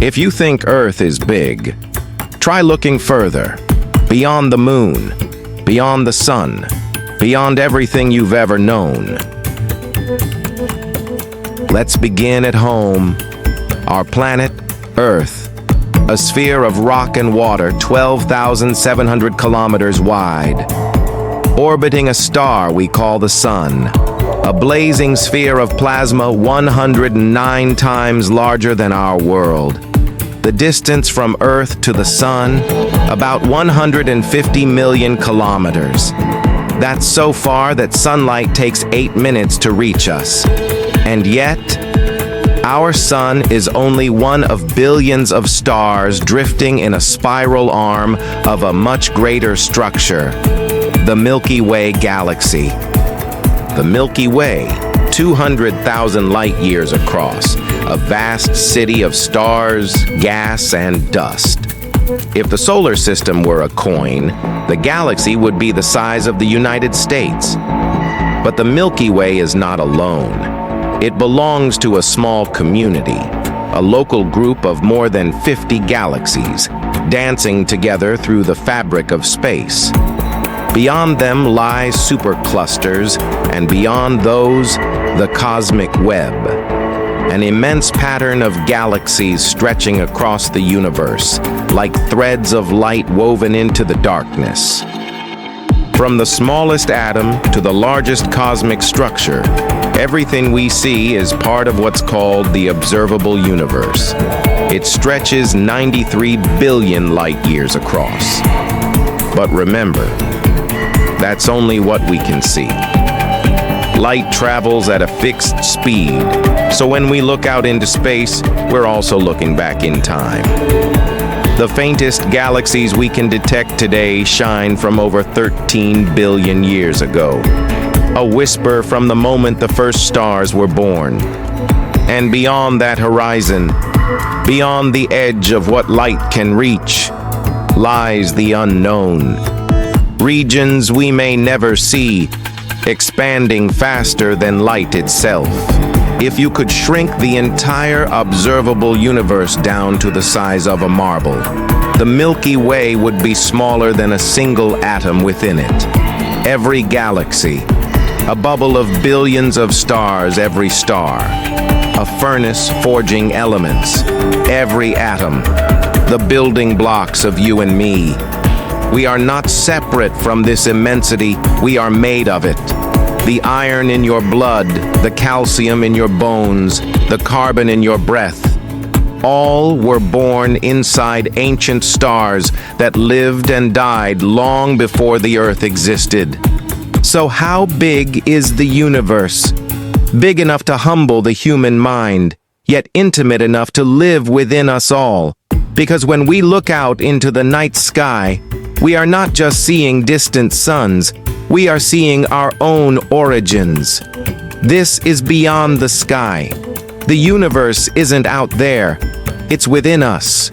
If you think Earth is big, try looking further, beyond the moon, beyond the sun, beyond everything you've ever known. Let's begin at home. Our planet, Earth, a sphere of rock and water 12,700 kilometers wide, orbiting a star we call the Sun, a blazing sphere of plasma 109 times larger than our world. The distance from Earth to the Sun, about 150 million kilometers. That's so far that sunlight takes 8 minutes to reach us. And yet, our Sun is only one of billions of stars drifting in a spiral arm of a much greater structure, the Milky Way galaxy. The Milky Way, 200,000 light years across, a vast city of stars, gas, and dust. If the solar system were a coin, the galaxy would be the size of the United States. But the Milky Way is not alone. It belongs to a small community, a local group of more than 50 galaxies, dancing together through the fabric of space. Beyond them lie superclusters, and beyond those, the cosmic web, an immense pattern of galaxies stretching across the universe, like threads of light woven into the darkness. From the smallest atom to the largest cosmic structure, everything we see is part of what's called the observable universe. It stretches 93 billion light years across. But remember, that's only what we can see. Light travels at a fixed speed, so when we look out into space, we're also looking back in time. The faintest galaxies we can detect today shine from over 13 billion years ago, a whisper from the moment the first stars were born. And beyond that horizon, beyond the edge of what light can reach, lies the unknown. Regions we may never see, expanding faster than light itself. If you could shrink the entire observable universe down to the size of a marble, the Milky Way would be smaller than a single atom within it. Every galaxy, a bubble of billions of stars, every star, a furnace forging elements, every atom, the building blocks of you and me. We are not separate from this immensity, we are made of it. The iron in your blood, the calcium in your bones, the carbon in your breath, all were born inside ancient stars that lived and died long before the Earth existed. So how big is the universe? Big enough to humble the human mind, yet intimate enough to live within us all. Because when we look out into the night sky, we are not just seeing distant suns, we are seeing our own origins. This is beyond the sky. The universe isn't out there, it's within us.